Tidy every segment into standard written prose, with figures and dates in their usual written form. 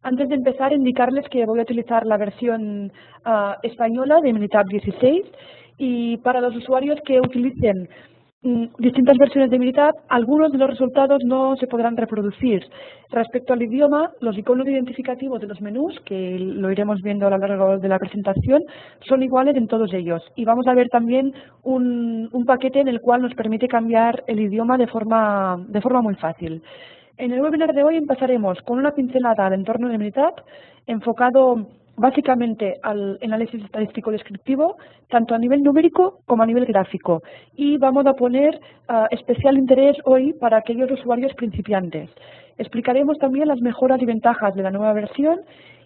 Antes de empezar, indicarles que voy a utilizar la versión española de Minitab 16 y para los usuarios que utilicen distintas versiones de Minitab, algunos de los resultados no se podrán reproducir. Respecto al idioma, los iconos identificativos de los menús, que lo iremos viendo a lo largo de la presentación, son iguales en todos ellos. Y vamos a ver también un paquete en el cual nos permite cambiar el idioma de forma muy fácil. En el webinar de hoy empezaremos con una pincelada al entorno de Minitab, enfocado básicamente al análisis estadístico descriptivo, tanto a nivel numérico como a nivel gráfico. Y vamos a poner especial interés hoy para aquellos usuarios principiantes. Explicaremos también las mejoras y ventajas de la nueva versión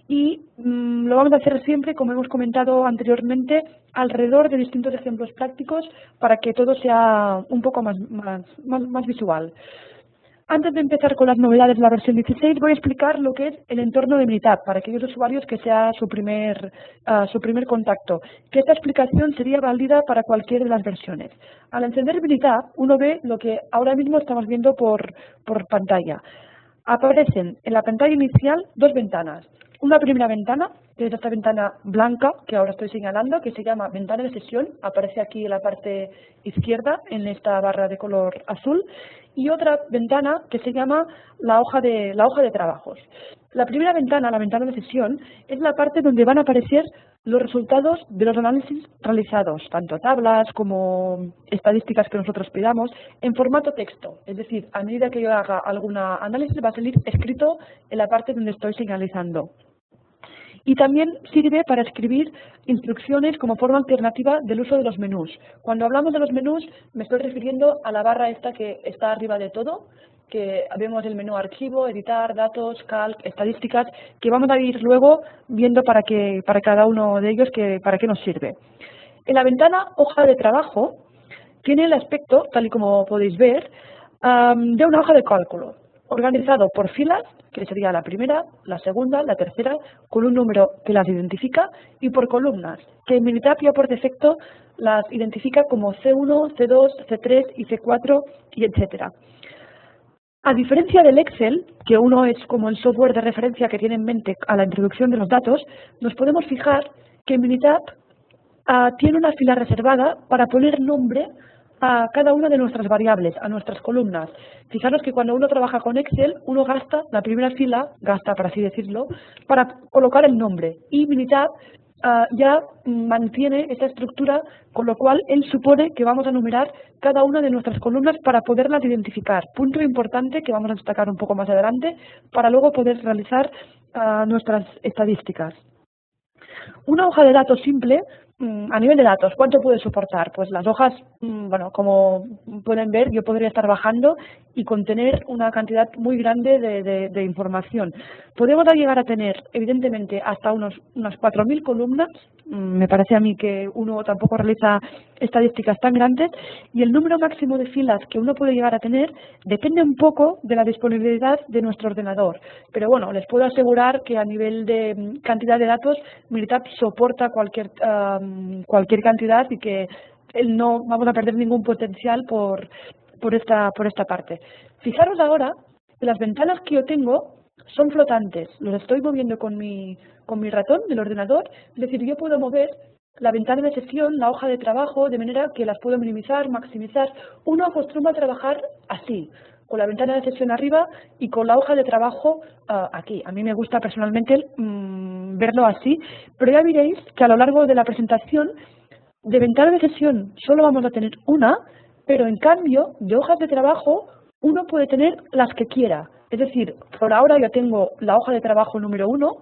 y lo vamos a hacer siempre, como hemos comentado anteriormente, alrededor de distintos ejemplos prácticos para que todo sea un poco más visual. Antes de empezar con las novedades de la versión 16, voy a explicar lo que es el entorno de Minitab para aquellos usuarios que sea su primer contacto, que esta explicación sería válida para cualquiera de las versiones. Al encender Minitab, uno ve lo que ahora mismo estamos viendo por pantalla. Aparecen en la pantalla inicial dos ventanas. Una primera ventana, que es esta ventana blanca que ahora estoy señalando, que se llama ventana de sesión, aparece aquí en la parte izquierda, en esta barra de color azul, y otra ventana que se llama la hoja de trabajos. La primera ventana, la ventana de sesión, es la parte donde van a aparecer los resultados de los análisis realizados, tanto tablas como estadísticas que nosotros pidamos, en formato texto. Es decir, a medida que yo haga algún análisis va a salir escrito en la parte donde estoy señalizando. Y también sirve para escribir instrucciones como forma alternativa del uso de los menús. Cuando hablamos de los menús, me estoy refiriendo a la barra esta que está arriba de todo, que vemos el menú archivo, editar, datos, calc, estadísticas, que vamos a ir luego viendo para cada uno de ellos para qué nos sirve. En la ventana hoja de trabajo tiene el aspecto, tal y como podéis ver, de una hoja de cálculo, organizado por filas, que sería la primera, la segunda, la tercera, con un número que las identifica, y por columnas, que en Minitab ya por defecto las identifica como C1, C2, C3 y C4, y etcétera. A diferencia del Excel, que uno es como el software de referencia que tiene en mente a la introducción de los datos, nos podemos fijar que Minitab tiene una fila reservada para poner nombre a cada una de nuestras variables, a nuestras columnas. Fijaros que cuando uno trabaja con Excel, uno gasta la primera fila, por así decirlo, para colocar el nombre. Y Minitab ya mantiene esta estructura, con lo cual él supone que vamos a numerar cada una de nuestras columnas para poderlas identificar. Punto importante que vamos a destacar un poco más adelante para luego poder realizar nuestras estadísticas. Una hoja de datos simple, a nivel de datos, ¿cuánto puede soportar? Pues las hojas, bueno, como pueden ver, yo podría estar bajando y contener una cantidad muy grande de información. Podemos llegar a tener, evidentemente, hasta unas 4.000 columnas. Me parece a mí que uno tampoco realiza estadísticas tan grandes, y el número máximo de filas que uno puede llegar a tener depende un poco de la disponibilidad de nuestro ordenador. Pero bueno, les puedo asegurar que a nivel de cantidad de datos, Minitab soporta cualquier cantidad y que no vamos a perder ningún potencial por esta parte. Fijaros ahora que las ventanas que yo tengo son flotantes. Los estoy moviendo con mi ratón del ordenador. Es decir, yo puedo mover la ventana de sesión, la hoja de trabajo, de manera que las puedo minimizar, maximizar. Uno acostumbra a trabajar así, con la ventana de sesión arriba y con la hoja de trabajo aquí. A mí me gusta personalmente verlo así, pero ya veréis que a lo largo de la presentación de ventana de sesión solo vamos a tener una, pero en cambio de hojas de trabajo uno puede tener las que quiera. Es decir, por ahora yo tengo la hoja de trabajo número uno,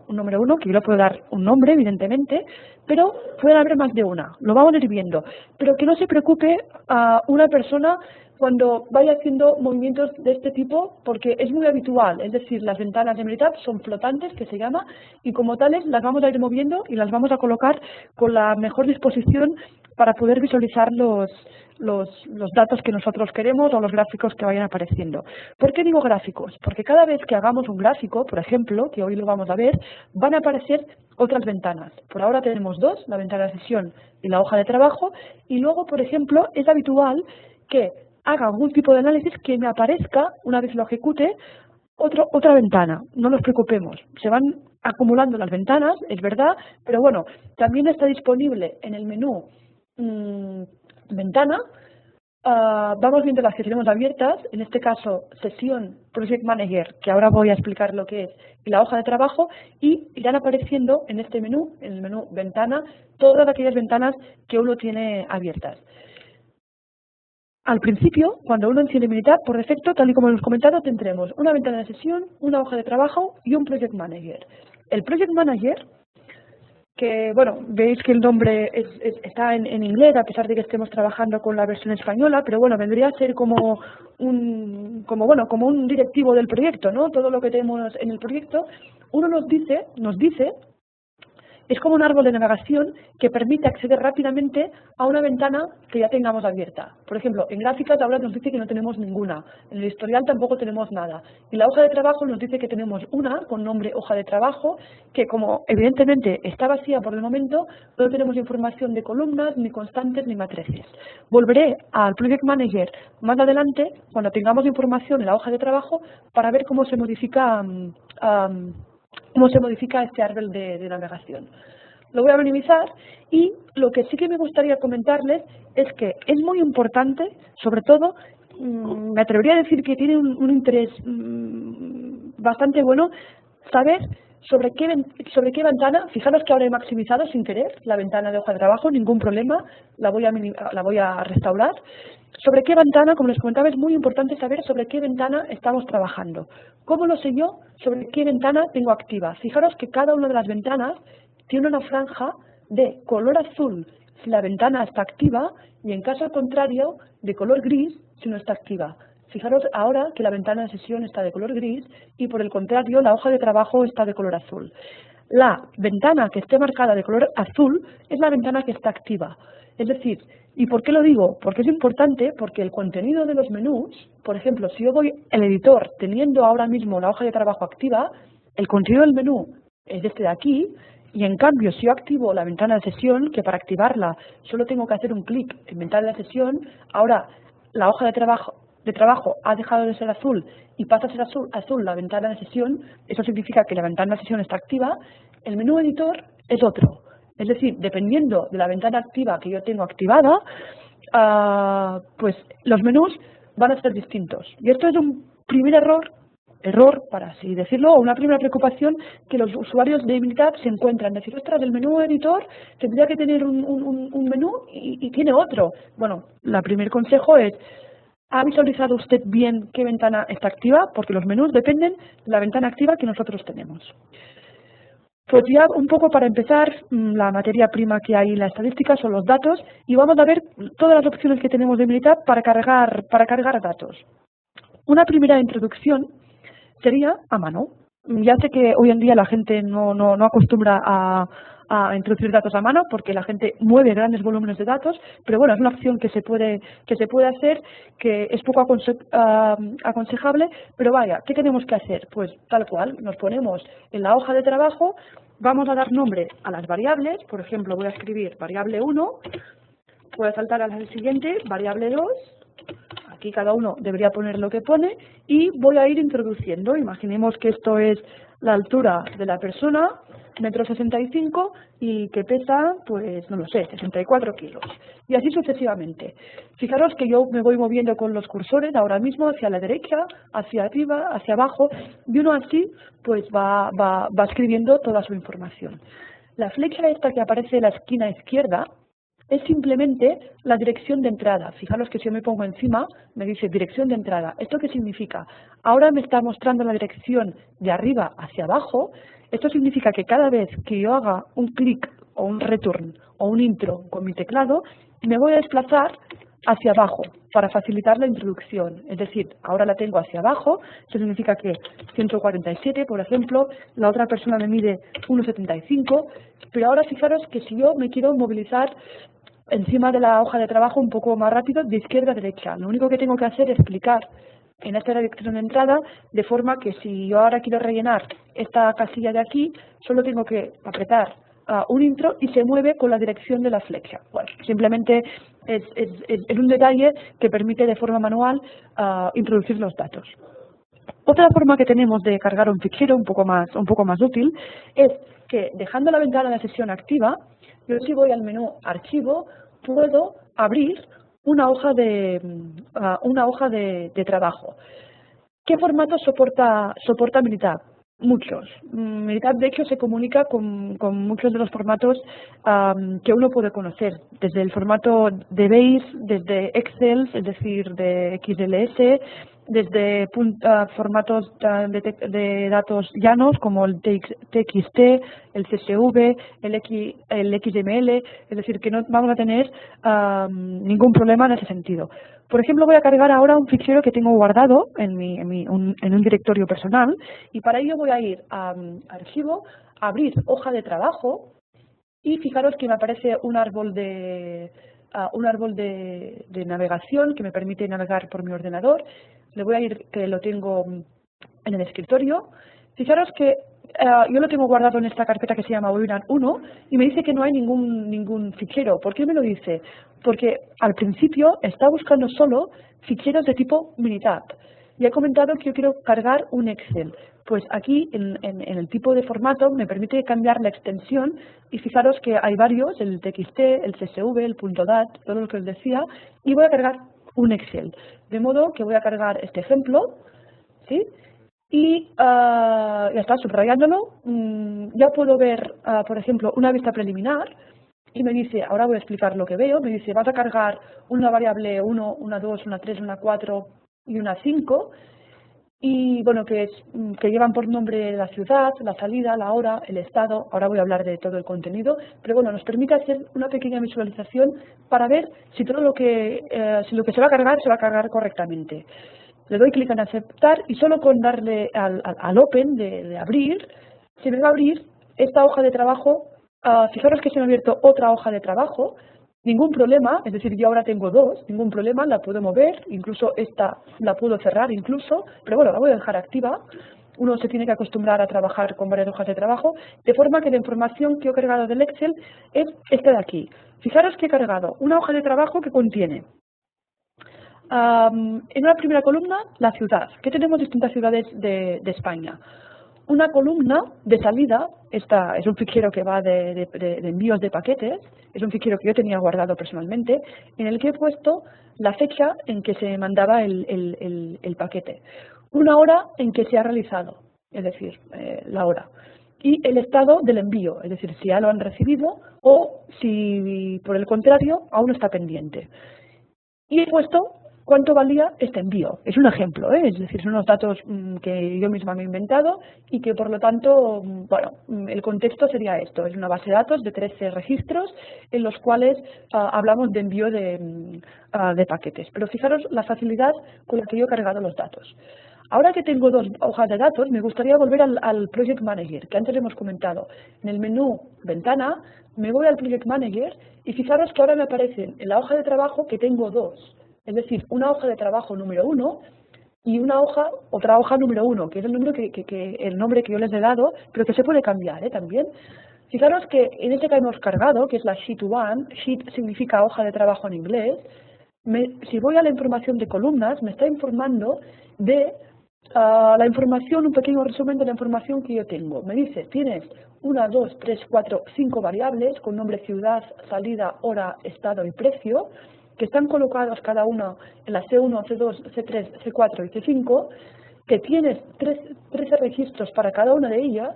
que yo le puedo dar un nombre, evidentemente, pero pueden haber más de una, lo vamos a ir viendo. Pero que no se preocupe a una persona cuando vaya haciendo movimientos de este tipo, porque es muy habitual. Es decir, las ventanas de Minitab son flotantes, que se llama, y como tales las vamos a ir moviendo y las vamos a colocar con la mejor disposición para poder visualizar los datos que nosotros queremos o los gráficos que vayan apareciendo. ¿Por qué digo gráficos? Porque cada vez que hagamos un gráfico, por ejemplo, que hoy lo vamos a ver, van a aparecer otras ventanas. Por ahora tenemos dos, la ventana de sesión y la hoja de trabajo, y luego, por ejemplo, es habitual que haga algún tipo de análisis que me aparezca, una vez lo ejecute, otra ventana, no nos preocupemos, se van acumulando las ventanas, es verdad, pero bueno, también está disponible en el menú ventana. Vamos viendo las que tenemos abiertas, en este caso sesión Project Manager, que ahora voy a explicar lo que es, y la hoja de trabajo, y irán apareciendo en este menú, en el menú ventana, todas aquellas ventanas que uno tiene abiertas. Al principio, cuando uno enciende Minitab, por defecto, tal y como hemos comentado, tendremos una ventana de sesión, una hoja de trabajo y un Project Manager. El Project Manager, que bueno, veis que el nombre está en inglés, a pesar de que estemos trabajando con la versión española, pero bueno, vendría a ser como un directivo del proyecto, ¿no? Todo lo que tenemos en el proyecto, uno nos dice, es como un árbol de navegación que permite acceder rápidamente a una ventana que ya tengamos abierta. Por ejemplo, en gráficas ahora nos dice que no tenemos ninguna, en el historial tampoco tenemos nada. Y la hoja de trabajo nos dice que tenemos una con nombre hoja de trabajo, que como evidentemente está vacía por el momento, no tenemos información de columnas, ni constantes, ni matrices. Volveré al Project Manager más adelante, cuando tengamos información en la hoja de trabajo, para ver cómo se modifica este árbol de navegación. Lo voy a minimizar y lo que sí que me gustaría comentarles es que es muy importante, sobre todo, me atrevería a decir que tiene un interés bastante bueno, saber sobre qué ventana. Fijaros que ahora he maximizado sin querer la ventana de hoja de trabajo, ningún problema, la voy a restaurar. Sobre qué ventana, como les comentaba, es muy importante saber sobre qué ventana estamos trabajando. ¿Cómo lo sé yo? Sobre qué ventana tengo activa. Fijaros que cada una de las ventanas tiene una franja de color azul si la ventana está activa y en caso contrario de color gris si no está activa. Fijaros ahora que la ventana de sesión está de color gris y por el contrario la hoja de trabajo está de color azul. La ventana que esté marcada de color azul es la ventana que está activa. Es decir, ¿y por qué lo digo? Porque es importante, porque el contenido de los menús, por ejemplo, si yo voy al editor teniendo ahora mismo la hoja de trabajo activa, el contenido del menú es este de aquí, y en cambio si yo activo la ventana de sesión, que para activarla solo tengo que hacer un clic en ventana de sesión, ahora la hoja de trabajo ha dejado de ser azul y pasa a ser azul la ventana de sesión, eso significa que la ventana de sesión está activa, el menú editor es otro. Es decir, dependiendo de la ventana activa que yo tengo activada, pues los menús van a ser distintos. Y esto es un primer error para así decirlo, o una primera preocupación que los usuarios de Minitab se encuentran. Decir, ostras, el menú editor tendría que tener un menú y tiene otro. Bueno, el primer consejo es, ¿ha visualizado usted bien qué ventana está activa? Porque los menús dependen de la ventana activa que nosotros tenemos. Pues ya un poco para empezar, la materia prima que hay en la estadística son los datos y vamos a ver todas las opciones que tenemos de Minitab para cargar datos. Una primera introducción sería a mano. Ya sé que hoy en día la gente no acostumbra a introducir datos a mano porque la gente mueve grandes volúmenes de datos, pero bueno, es una opción que se puede hacer, que es poco aconsejable, pero vaya, ¿qué tenemos que hacer? Pues tal cual, nos ponemos en la hoja de trabajo, vamos a dar nombre a las variables, por ejemplo, voy a escribir variable 1, voy a saltar a la siguiente, variable 2, aquí cada uno debería poner lo que pone y voy a ir introduciendo. Imaginemos que esto es la altura de la persona, 1,65 m y que pesa, pues no lo sé, 64 kilos. Y así sucesivamente. Fijaros que yo me voy moviendo con los cursores ahora mismo hacia la derecha, hacia arriba, hacia abajo y uno así pues va escribiendo toda su información. La flecha esta que aparece en la esquina izquierda es simplemente la dirección de entrada. Fijaros que si yo me pongo encima, me dice dirección de entrada. ¿Esto qué significa? Ahora me está mostrando la dirección de arriba hacia abajo. Esto significa que cada vez que yo haga un clic o un return o un intro con mi teclado, me voy a desplazar hacia abajo para facilitar la introducción. Es decir, ahora la tengo hacia abajo, eso significa que 147, por ejemplo, la otra persona me mide 1,75, pero ahora fijaros que si yo me quiero movilizar encima de la hoja de trabajo un poco más rápido, de izquierda a derecha, lo único que tengo que hacer es clicar en esta dirección de entrada, de forma que si yo ahora quiero rellenar esta casilla de aquí, solo tengo que apretar un intro y se mueve con la dirección de la flecha. Bueno, simplemente es un detalle que permite de forma manual introducir los datos. Otra forma que tenemos de cargar un fichero un poco más útil es que dejando la ventana de sesión activa, yo si voy al menú Archivo, puedo abrir una hoja de trabajo. ¿Qué formato soporta Minitab? Muchos. Minitab, de hecho, se comunica con muchos de los formatos que uno puede conocer, desde el formato de Base, desde Excel, es decir, de XLS, desde formatos de datos llanos como el TXT, el CSV, el XML, es decir, que no vamos a tener ningún problema en ese sentido. Por ejemplo, voy a cargar ahora un fichero que tengo guardado en un directorio personal y para ello voy a ir a Archivo, abrir hoja de trabajo y fijaros que me aparece un árbol de navegación que me permite navegar por mi ordenador. Le voy a ir, que lo tengo en el escritorio. Fijaros que yo lo tengo guardado en esta carpeta que se llama Webinar 1 y me dice que no hay ningún fichero. ¿Por qué me lo dice? Porque al principio está buscando solo ficheros de tipo Minitab. Y he comentado que yo quiero cargar un Excel. Pues aquí, en el tipo de formato, me permite cambiar la extensión y fijaros que hay varios, el TXT, el CSV, el .dat, todo lo que os decía, y voy a cargar un Excel. De modo que voy a cargar este ejemplo, ¿sí? Y ya está, subrayándolo, ya puedo ver, por ejemplo, una vista preliminar y me dice, ahora voy a explicar lo que veo, me dice, vas a cargar una variable 1, una 2, una 3, una 4 y una 5 y bueno, que llevan por nombre la ciudad, la salida, la hora, el estado. Ahora voy a hablar de todo el contenido, pero bueno, nos permite hacer una pequeña visualización para ver si todo lo que se va a cargar correctamente. Le doy clic en aceptar y solo con darle al open de abrir, se me va a abrir esta hoja de trabajo. Fijaros que se me ha abierto otra hoja de trabajo, ningún problema, es decir, yo ahora tengo dos, ningún problema, la puedo mover, incluso esta la puedo cerrar incluso, pero bueno, la voy a dejar activa. Uno se tiene que acostumbrar a trabajar con varias hojas de trabajo, de forma que la información que he cargado del Excel es esta de aquí. Fijaros que he cargado una hoja de trabajo que contiene en una primera columna, la ciudad, que tenemos distintas ciudades de España. Una columna de salida, esta es un fichero que va de envíos de paquetes, es un fichero que yo tenía guardado personalmente, en el que he puesto la fecha en que se mandaba el paquete, una hora en que se ha realizado, es decir, la hora, y el estado del envío, es decir, si ya lo han recibido o si por el contrario aún está pendiente. Y he puesto cuánto valía este envío. Es un ejemplo, es decir, son unos datos que yo misma me he inventado y que por lo tanto, bueno, el contexto sería esto. Es una base de datos de 13 registros en los cuales hablamos de envío de paquetes. Pero fijaros la facilidad con la que yo he cargado los datos. Ahora que tengo dos hojas de datos, me gustaría volver al Project Manager, que antes hemos comentado. En el menú Ventana, me voy al Project Manager y fijaros que ahora me aparecen en la hoja de trabajo que tengo dos. Es decir, una hoja de trabajo número 1 y otra hoja número 1, que es el nombre que yo les he dado, pero que se puede cambiar también. Fijaros que en este que hemos cargado, que es la Sheet 1, Sheet significa hoja de trabajo en inglés, si voy a la información de columnas, me está informando de la información, un pequeño resumen de la información que yo tengo. Me dice, tienes 1, 2, 3, 4, 5 variables con nombre, ciudad, salida, hora, estado y precio, que están colocados cada uno en la C1, C2, C3, C4 y C5, que tienes 13 registros para cada una de ellas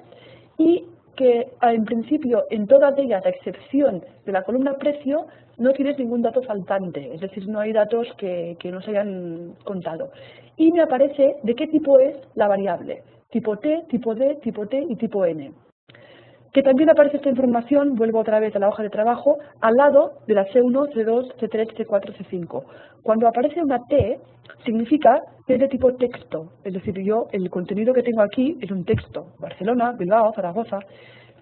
y que en principio en todas ellas, a excepción de la columna precio, no tienes ningún dato faltante, es decir, no hay datos que no se hayan contado. Y me aparece de qué tipo es la variable, tipo T, tipo D, tipo T y tipo N. Que también aparece esta información, vuelvo otra vez a la hoja de trabajo, al lado de la C1, C2, C3, C4, C5. Cuando aparece una T, significa que es de tipo texto, es decir, el contenido que tengo aquí es un texto, Barcelona, Bilbao, Zaragoza.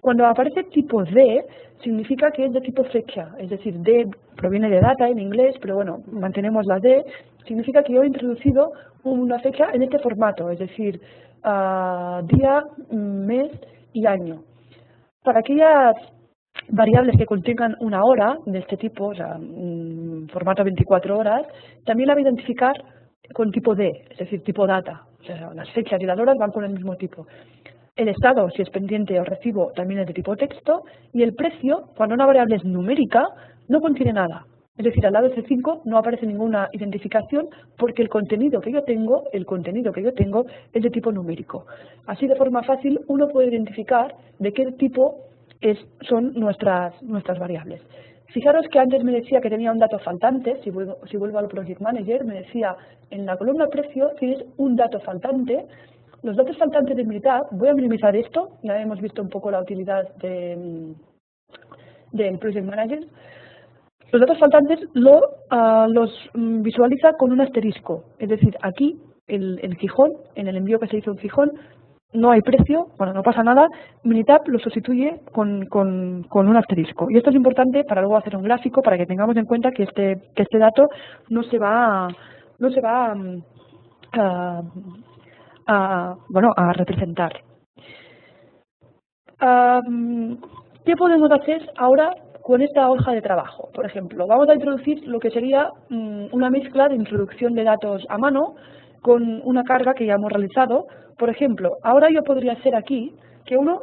Cuando aparece tipo D, significa que es de tipo fecha, es decir, D proviene de data en inglés, pero bueno, mantenemos la D, significa que yo he introducido una fecha en este formato, es decir, día, mes y año. Para aquellas variables que contengan una hora de este tipo, o sea, formato 24 horas, también la voy a identificar con tipo D, es decir, tipo data. O sea, las fechas y las horas van con el mismo tipo. El estado, si es pendiente o recibo, también es de tipo texto. Y el precio, cuando una variable es numérica, no contiene nada. Es decir, al lado de C5 no aparece ninguna identificación porque el contenido que yo tengo es de tipo numérico. Así, de forma fácil, uno puede identificar de qué tipo son nuestras variables. Fijaros que antes me decía que tenía un dato faltante. Si vuelvo al Project Manager, me decía en la columna precio tienes un dato faltante. Los datos faltantes de Meetup, voy a minimizar esto, ya hemos visto un poco la utilidad del Project Manager. Los datos faltantes los visualiza con un asterisco, es decir, aquí en Gijón, en el envío que se hizo en Gijón, no hay precio, bueno, no pasa nada, Minitab lo sustituye con un asterisco. Y esto es importante para luego hacer un gráfico, para que tengamos en cuenta que este dato no se va a representar. ¿Qué podemos hacer ahora con esta hoja de trabajo? Por ejemplo, vamos a introducir lo que sería una mezcla de introducción de datos a mano con una carga que ya hemos realizado. Por ejemplo, ahora yo podría hacer aquí que uno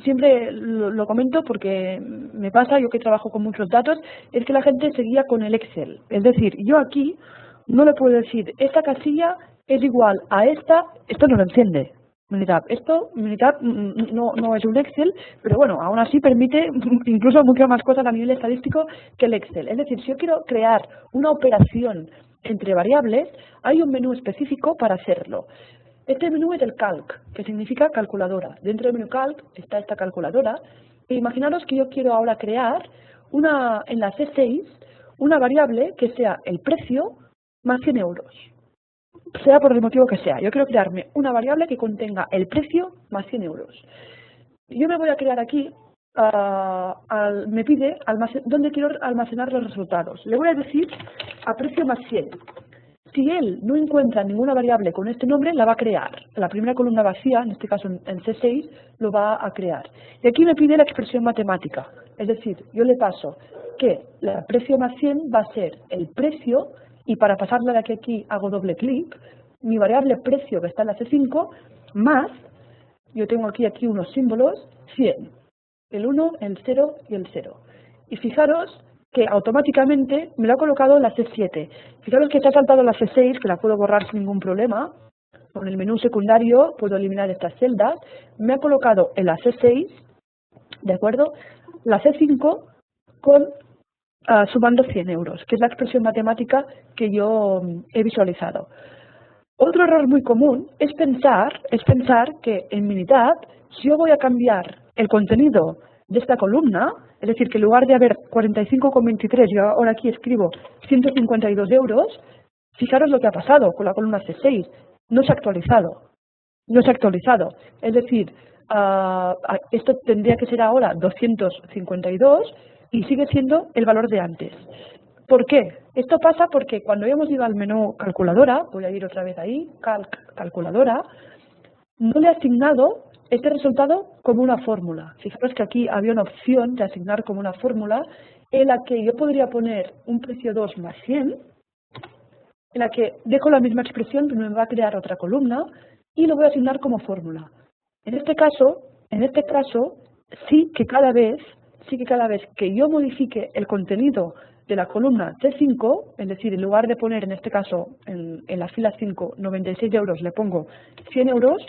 siempre lo comento porque me pasa, yo que trabajo con muchos datos, es que la gente se guía con el Excel. Es decir, yo aquí no le puedo decir, esta casilla es igual a esta, esto no lo enciende. Minitab. Minitab no es un Excel, pero bueno, aún así permite incluso muchas más cosas a nivel estadístico que el Excel. Es decir, si yo quiero crear una operación entre variables, hay un menú específico para hacerlo. Este menú es el calc, que significa calculadora. Dentro del menú calc está esta calculadora. E imaginaros que yo quiero ahora crear en la C6 una variable que sea el precio más 100 euros. Sea por el motivo que sea. Yo quiero crearme una variable que contenga el precio más 100 euros. Yo me voy a crear aquí, me pide dónde quiero almacenar los resultados. Le voy a decir a precio más 100. Si él no encuentra ninguna variable con este nombre, la va a crear. La primera columna vacía, en este caso en C6, lo va a crear. Y aquí me pide la expresión matemática. Es decir, yo le paso que el precio más 100 va a ser el precio, y para pasarla de aquí a aquí hago doble clic, mi variable precio que está en la C5, más, yo tengo aquí unos símbolos, 100. El 1, el 0 y el 0. Y fijaros que automáticamente me lo ha colocado en la C7. Fijaros que se ha saltado la C6, que la puedo borrar sin ningún problema. Con el menú secundario puedo eliminar estas celdas. Me ha colocado en la C6, ¿de acuerdo? La C5 sumando 100 euros, que es la expresión matemática que yo he visualizado. Otro error muy común es pensar que en Minitab, si yo voy a cambiar el contenido de esta columna, es decir, que en lugar de haber 45,23, yo ahora aquí escribo 152 euros, fijaros lo que ha pasado con la columna C6, no se ha actualizado. No se ha actualizado. Es decir, esto tendría que ser ahora 252 y sigue siendo el valor de antes. ¿Por qué? Esto pasa porque cuando hemos ido al menú calculadora, voy a ir otra vez ahí, calculadora, no le he asignado este resultado como una fórmula. Fijaros que aquí había una opción de asignar como una fórmula en la que yo podría poner un precio 2 más 100, en la que dejo la misma expresión, pero me va a crear otra columna y lo voy a asignar como fórmula. En este caso, sí que cada vez que yo modifique el contenido de la columna C5, es decir, en lugar de poner en este caso en la fila 5 96 euros, le pongo 100 euros,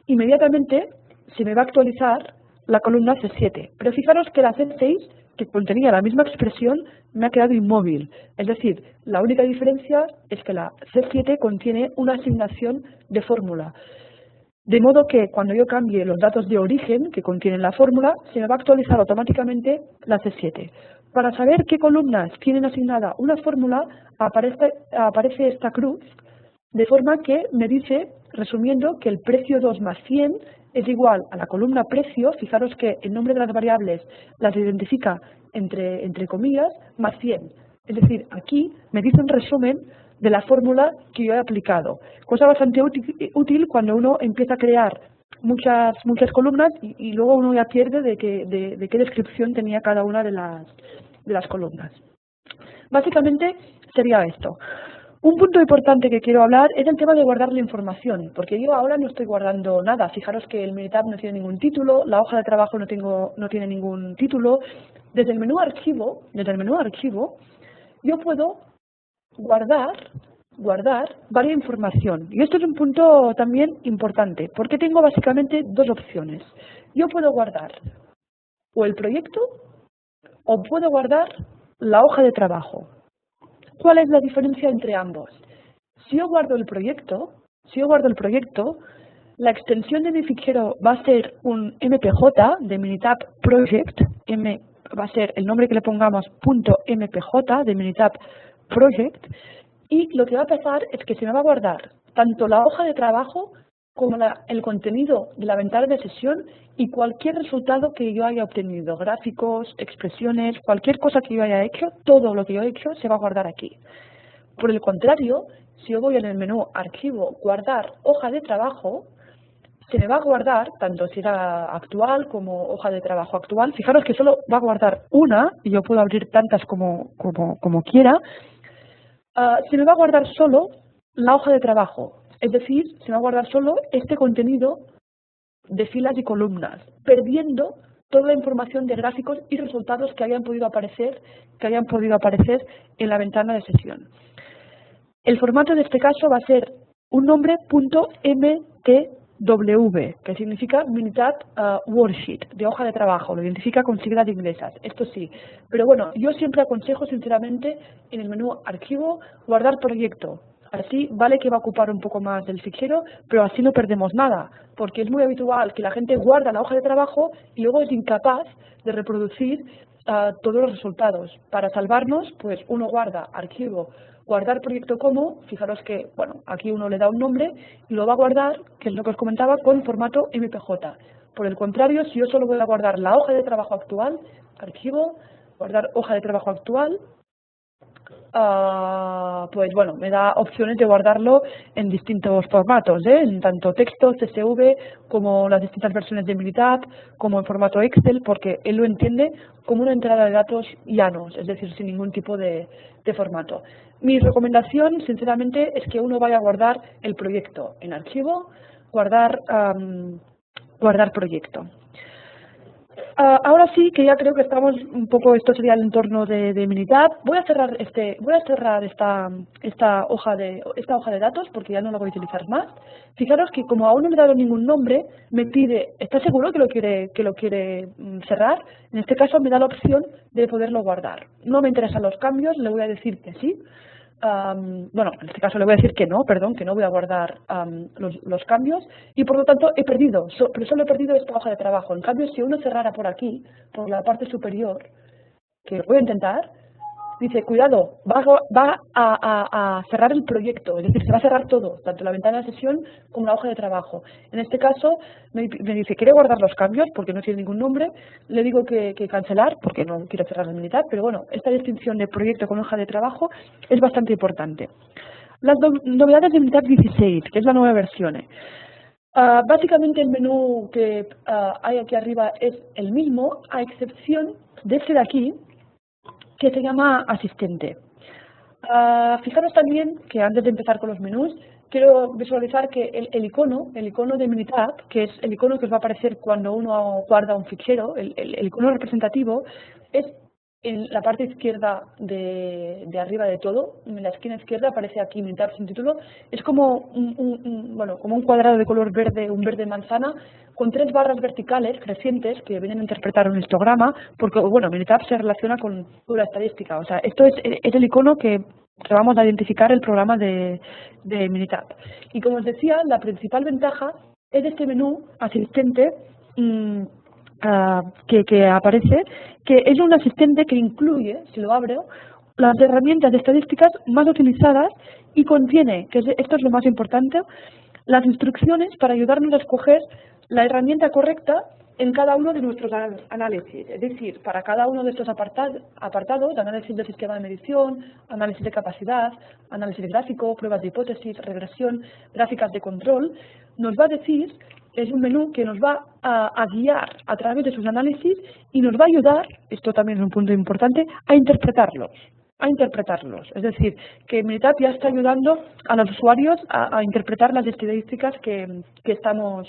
inmediatamente se me va a actualizar la columna C7. Pero fijaros que la C6, que contenía la misma expresión, me ha quedado inmóvil. Es decir, la única diferencia es que la C7 contiene una asignación de fórmula. De modo que cuando yo cambie los datos de origen que contienen la fórmula, se me va a actualizar automáticamente la C7. Para saber qué columnas tienen asignada una fórmula, aparece esta cruz, de forma que me dice, resumiendo, que el precio 2 más 100 es igual a la columna precio. Fijaros que el nombre de las variables las identifica entre comillas, más 100. Es decir, aquí me dice un resumen de la fórmula que yo he aplicado. Cosa bastante útil cuando uno empieza a crear muchas columnas y luego uno ya pierde de qué descripción tenía cada una de las columnas. Básicamente sería esto. Un punto importante que quiero hablar es el tema de guardar la información, porque yo ahora no estoy guardando nada. Fijaros que el Minitab no tiene ningún título, la hoja de trabajo no tiene ningún título. Desde el menú archivo, yo puedo guardar varias información. Y esto es un punto también importante, porque tengo básicamente dos opciones. Yo puedo guardar o el proyecto o puedo guardar la hoja de trabajo. ¿Cuál es la diferencia entre ambos? Si yo guardo el proyecto, la extensión de mi fichero va a ser un mpj de Minitab Project, va a ser el nombre que le pongamos .mpj de Minitab Project, y lo que va a pasar es que se me va a guardar tanto la hoja de trabajo como el contenido de la ventana de sesión y cualquier resultado que yo haya obtenido, gráficos, expresiones, cualquier cosa que yo haya hecho, todo lo que yo he hecho se va a guardar aquí. Por el contrario, si yo voy en el menú Archivo, Guardar hoja de trabajo, se me va a guardar, tanto si era actual como hoja de trabajo actual. Fijaros que solo va a guardar una, y yo puedo abrir tantas como quiera. Se me va a guardar solo la hoja de trabajo, es decir, se me va a guardar solo este contenido de filas y columnas, perdiendo toda la información de gráficos y resultados que hayan podido aparecer en la ventana de sesión. El formato de este caso va a ser un nombre .mtw, que significa Minitab Worksheet, de hoja de trabajo, lo identifica con siglas inglesas, esto sí. Pero bueno, yo siempre aconsejo sinceramente en el menú Archivo, Guardar proyecto. Así vale que va a ocupar un poco más del fichero, pero así no perdemos nada, porque es muy habitual que la gente guarda la hoja de trabajo y luego es incapaz de reproducir todos los resultados. Para salvarnos, pues uno guarda Archivo, Guardar proyecto como, fijaros que, bueno, aquí uno le da un nombre y lo va a guardar, que es lo que os comentaba, con formato MPJ. Por el contrario, si yo solo voy a guardar la hoja de trabajo actual, Archivo, Guardar hoja de trabajo actual, pues bueno, me da opciones de guardarlo en distintos formatos, en tanto texto, CSV, como las distintas versiones de Minitab, como en formato Excel, porque él lo entiende como una entrada de datos llanos, es decir, sin ningún tipo de formato. Mi recomendación, sinceramente, es que uno vaya a guardar el proyecto en archivo, guardar proyecto. Ahora sí que ya creo que estamos un poco, esto sería el entorno de Minitab. Voy a cerrar esta hoja de datos porque ya no la voy a utilizar más. Fijaros que como aún no le he dado ningún nombre, me pide, ¿está seguro que lo quiere cerrar? En este caso me da la opción de poderlo guardar. No me interesan los cambios, le voy a decir que sí. Bueno, en este caso le voy a decir que no, perdón, que no voy a guardar los cambios y por lo tanto he perdido, pero solo he perdido esta hoja de trabajo. En cambio, si uno cerrara por aquí, por la parte superior, que voy a intentar, dice, cuidado, va a cerrar el proyecto, es decir, se va a cerrar todo, tanto la ventana de sesión como la hoja de trabajo. En este caso, me dice, ¿quiere guardar los cambios? Porque no tiene ningún nombre. Le digo que cancelar, porque no quiero cerrar el Minitab, pero bueno, esta distinción de proyecto con hoja de trabajo es bastante importante. Las novedades de Minitab 16, que es la nueva versión. Básicamente el menú que hay aquí arriba es el mismo, a excepción de este de aquí, que se llama asistente. Fijaros también que antes de empezar con los menús, quiero visualizar que el icono de Minitab, que es el icono que os va a aparecer cuando uno guarda un fichero, el icono representativo, es en la parte izquierda de arriba de todo, en la esquina izquierda aparece aquí Minitab sin título, es como como un cuadrado de color verde, un verde manzana, con 3 barras verticales crecientes que vienen a interpretar un histograma, porque bueno, Minitab se relaciona con la estadística, o sea, esto es el icono que vamos a identificar el programa de Minitab. Y como os decía, la principal ventaja es este menú asistente que aparece, que es un asistente que incluye, si lo abro, las herramientas de estadísticas más utilizadas y contiene, esto es lo más importante, las instrucciones para ayudarnos a escoger la herramienta correcta en cada uno de nuestros análisis. Es decir, para cada uno de estos apartados, análisis del sistema de medición, análisis de capacidad, análisis gráfico, pruebas de hipótesis, regresión, gráficas de control, nos va a decir, es un menú que nos va a guiar a través de sus análisis y nos va a ayudar, esto también es un punto importante, a interpretarlos. a interpretarlos. Es decir, que Minitab ya está ayudando a los usuarios a interpretar las estadísticas que estamos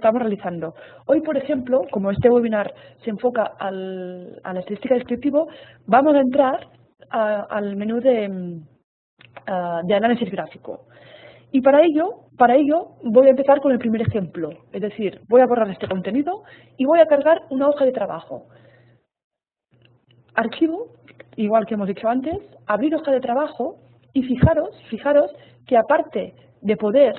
realizando. Hoy, por ejemplo, como este webinar se enfoca a la estadística descriptivo, vamos a entrar al menú de análisis gráfico. Y para ello voy a empezar con el primer ejemplo, es decir, voy a borrar este contenido y voy a cargar una hoja de trabajo. Archivo, igual que hemos dicho antes, abrir hoja de trabajo y fijaros que aparte de poder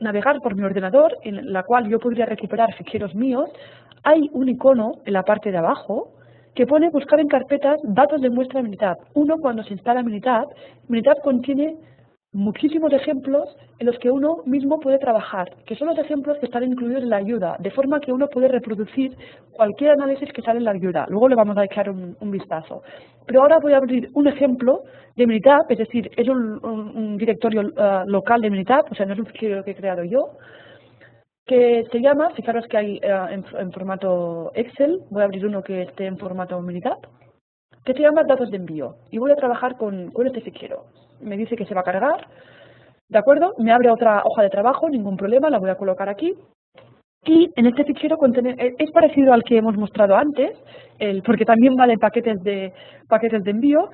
navegar por mi ordenador, en la cual yo podría recuperar ficheros míos, hay un icono en la parte de abajo que pone buscar en carpetas datos de muestra de Minitab. Uno, cuando se instala Minitab contiene muchísimos ejemplos en los que uno mismo puede trabajar, que son los ejemplos que están incluidos en la ayuda, de forma que uno puede reproducir cualquier análisis que sale en la ayuda. Luego le vamos a echar un vistazo. Pero ahora voy a abrir un ejemplo de Minitab, es decir, es un directorio local de Minitab, o sea, no es un fichero que he creado yo, que se llama, fijaros que hay en formato Excel, voy a abrir uno que esté en formato Minitab, que se llama datos de envío, y voy a trabajar con este fichero. Me dice que se va a cargar, ¿de acuerdo? Me abre otra hoja de trabajo, ningún problema, la voy a colocar aquí. Y en este fichero es parecido al que hemos mostrado antes, porque también vale paquetes de envío.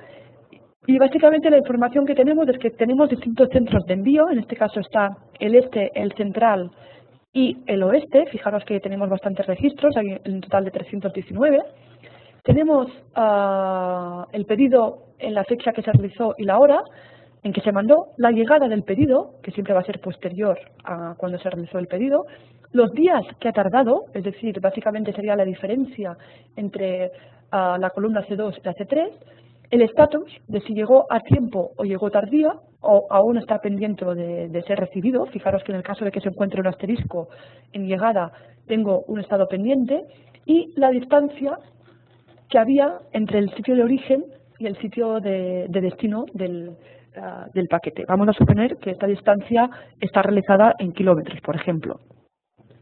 Y básicamente la información que tenemos es que tenemos distintos centros de envío, en este caso está el este, el central y el oeste. Fijaros que tenemos bastantes registros, hay un total de 319. Tenemos el pedido en la fecha que se realizó y la hora en que se mandó, la llegada del pedido, que siempre va a ser posterior a cuando se realizó el pedido, los días que ha tardado, es decir, básicamente sería la diferencia entre la columna C2 y la C3, el estatus de si llegó a tiempo o llegó tardía, o aún está pendiente de ser recibido. Fijaros que en el caso de que se encuentre un asterisco en llegada, tengo un estado pendiente, y la distancia que había entre el sitio de origen y el sitio de destino del paquete. Vamos a suponer que esta distancia está realizada en kilómetros, por ejemplo.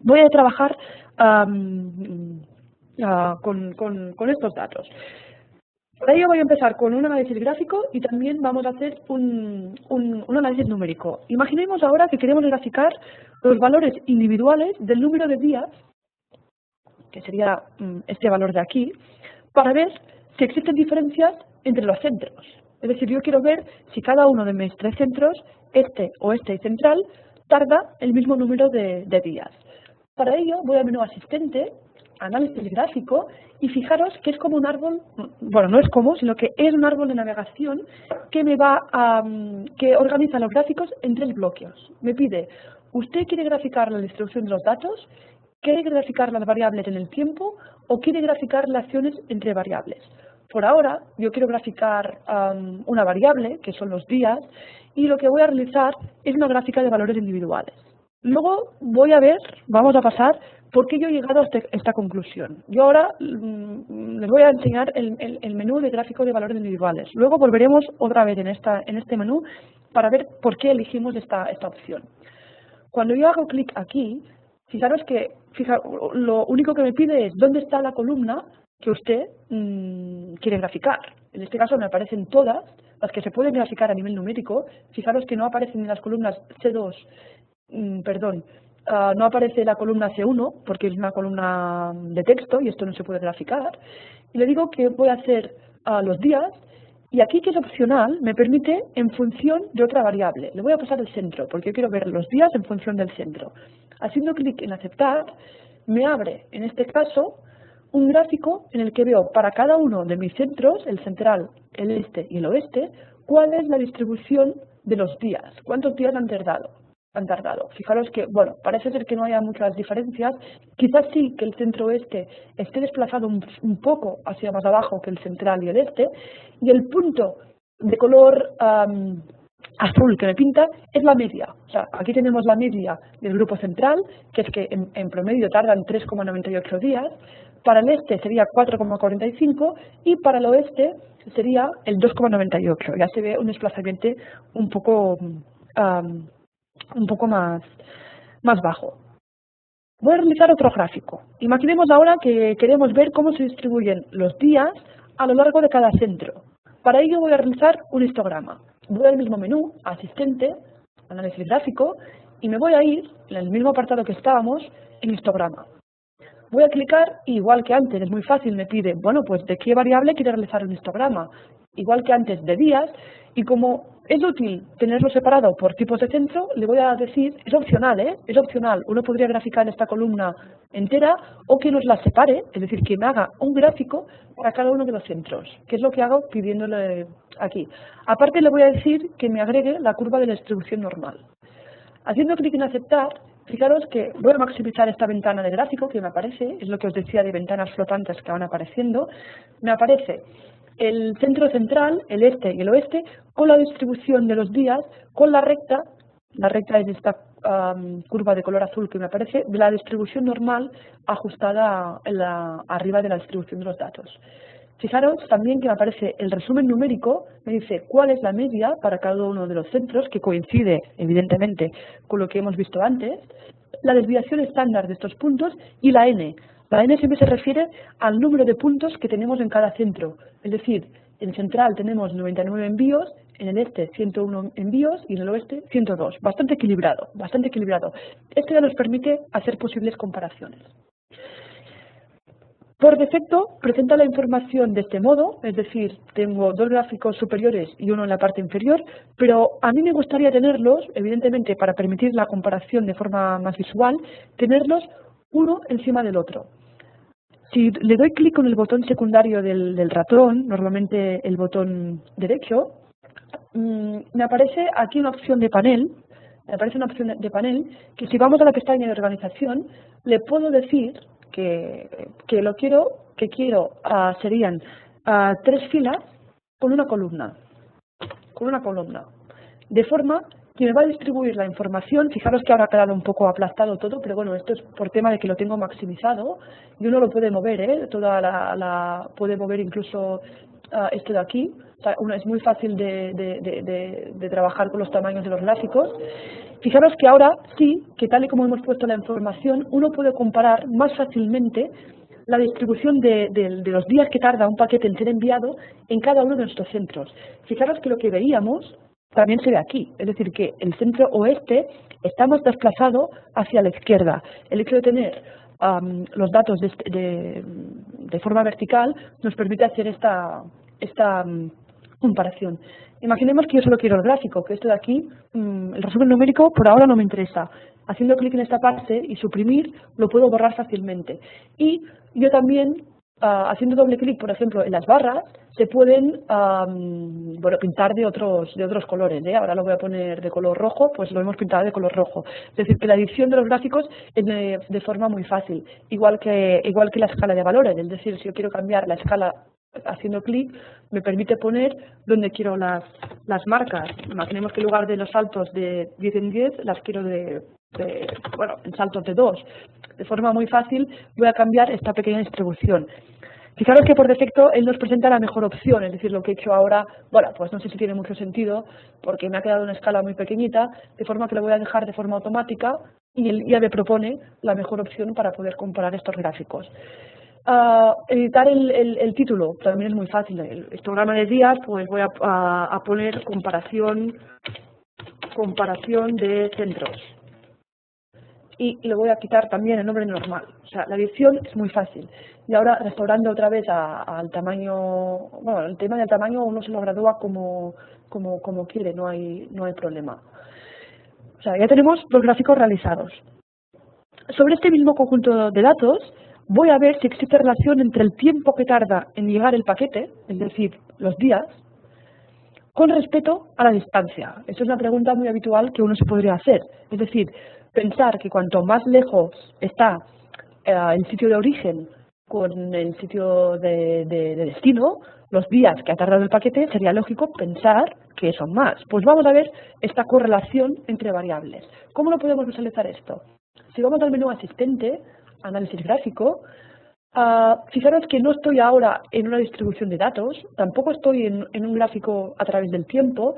Voy a trabajar con estos datos. Para ello voy a empezar con un análisis gráfico y también vamos a hacer un análisis numérico. Imaginemos ahora que queremos graficar los valores individuales del número de días, que sería este valor de aquí, para ver si existen diferencias entre los centros. Es decir, yo quiero ver si cada uno de mis tres centros, este, oeste y central, tarda el mismo número de días. Para ello voy al menú asistente, análisis gráfico, y fijaros que es como un árbol, bueno, no es como, sino que es un árbol de navegación que que organiza los gráficos en tres bloques. Me pide, ¿usted quiere graficar la distribución de los datos? ¿Quiere graficar las variables en el tiempo o quiere graficar las acciones entre variables? Por ahora, yo quiero graficar una variable, que son los días, y lo que voy a realizar es una gráfica de valores individuales. Luego vamos a pasar por qué yo he llegado a esta conclusión. Yo ahora les voy a enseñar el menú de gráfico de valores individuales. Luego volveremos otra vez en este menú para ver por qué elegimos esta opción. Cuando yo hago clic aquí, fijaros que lo único que me pide es dónde está la columna que usted quiere graficar. En este caso me aparecen todas las que se pueden graficar a nivel numérico. Fijaros que no aparecen en las columnas C2, no aparece la columna C1 porque es una columna de texto y esto no se puede graficar. Y le digo que voy a hacer los días, y aquí, que es opcional, me permite en función de otra variable. Le voy a pasar el centro porque yo quiero ver los días en función del centro. Haciendo clic en aceptar, me abre, en este caso, un gráfico en el que veo para cada uno de mis centros, el central, el este y el oeste, cuál es la distribución de los días, cuántos días han tardado. Fijaros que, bueno, parece ser que no haya muchas diferencias. Quizás sí que el centro oeste esté desplazado un poco hacia más abajo que el central y el este, y el punto de color azul que me pinta es la media. O sea, aquí tenemos la media del grupo central, que es que en promedio tardan 3,98 días, para el este sería 4,45 y para el oeste sería el 2,98. Ya se ve un desplazamiento un poco más bajo. Voy a realizar otro gráfico. Imaginemos ahora que queremos ver cómo se distribuyen los días a lo largo de cada centro. Para ello voy a realizar un histograma. Voy al mismo menú, asistente, análisis gráfico, y me voy a ir en el mismo apartado que estábamos, en histograma. Voy a clicar, y igual que antes, es muy fácil, me pide, bueno, pues de qué variable quiere realizar un histograma. Igual que antes, de días, y como es útil tenerlo separado por tipos de centro, le voy a decir, es opcional, es opcional. Uno podría graficar esta columna entera o que nos la separe, es decir, que me haga un gráfico para cada uno de los centros, que es lo que hago pidiéndole aquí. Aparte le voy a decir que me agregue la curva de la distribución normal. Haciendo clic en aceptar, fijaros que voy a maximizar esta ventana de gráfico que me aparece, es lo que os decía de ventanas flotantes que van apareciendo. Me aparece el centro central, el este y el oeste, con la distribución de los días, con la recta es esta curva de color azul que me aparece, de la distribución normal ajustada arriba de la distribución de los datos. Fijaros también que me aparece el resumen numérico, me dice cuál es la media para cada uno de los centros, que coincide evidentemente con lo que hemos visto antes, la desviación estándar de estos puntos y la n. La n siempre se refiere al número de puntos que tenemos en cada centro, es decir, en central tenemos 99 envíos, en el este 101 envíos y en el oeste 102, bastante equilibrado, bastante equilibrado. Esto ya nos permite hacer posibles comparaciones. Por defecto, presenta la información de este modo, es decir, tengo dos gráficos superiores y uno en la parte inferior, pero a mí me gustaría tenerlos, evidentemente para permitir la comparación de forma más visual, tenerlos uno encima del otro. Si le doy clic con el botón secundario del ratón, normalmente el botón derecho, me aparece aquí una opción de panel, que si vamos a la pestaña de organización, le puedo decir que quiero serían 3 filas con una columna, de forma que me va a distribuir la información. Fijaros que ahora ha quedado un poco aplastado todo, pero bueno, esto es por tema de que lo tengo maximizado y uno lo puede mover, puede mover incluso esto de aquí. O sea, es muy fácil de trabajar con los tamaños de los gráficos. Fijaros que ahora sí, que tal y como hemos puesto la información, uno puede comparar más fácilmente la distribución de los días que tarda un paquete en ser enviado en cada uno de nuestros centros. Fijaros que lo que veíamos también se ve aquí, es decir, que el centro oeste está más desplazado hacia la izquierda. El hecho de tener los datos de forma vertical nos permite hacer esta comparación. Imaginemos que yo solo quiero el gráfico, que esto de aquí, el resumen numérico, por ahora no me interesa. Haciendo clic en esta parte y suprimir, lo puedo borrar fácilmente. Y yo también, haciendo doble clic, por ejemplo, en las barras, se pueden pintar de otros colores. Ahora lo voy a poner de color rojo, pues lo hemos pintado de color rojo. Es decir, que la edición de los gráficos es de forma muy fácil, igual que la escala de valores. Es decir, si yo quiero cambiar la escala haciendo clic, me permite poner donde quiero las marcas. Imaginemos que en lugar de los saltos de 10 en 10, las quiero en saltos de 2. De forma muy fácil voy a cambiar esta pequeña distribución. Fijaros que por defecto él nos presenta la mejor opción, es decir, lo que he hecho ahora, bueno, pues no sé si tiene mucho sentido, porque me ha quedado una escala muy pequeñita, de forma que lo voy a dejar de forma automática y él ya me propone la mejor opción para poder comparar estos gráficos. Editar el título también es muy fácil. El histograma de días, pues voy a poner comparación de centros. Y le voy a quitar también el nombre normal. O sea, la edición es muy fácil. Y ahora, restaurando otra vez al tamaño, bueno, el tema del tamaño uno se lo gradúa como quiere, no hay problema. O sea, ya tenemos los gráficos realizados. Sobre este mismo conjunto de datos, voy a ver si existe relación entre el tiempo que tarda en llegar el paquete, es decir, los días, con respecto a la distancia. Esta es una pregunta muy habitual que uno se podría hacer. Es decir, pensar que cuanto más lejos está el sitio de origen con el sitio de destino, los días que ha tardado el paquete, sería lógico pensar que son más. Pues vamos a ver esta correlación entre variables. ¿Cómo lo podemos visualizar esto? Si vamos al menú asistente, análisis gráfico, fijaros que no estoy ahora en una distribución de datos, tampoco estoy en un gráfico a través del tiempo,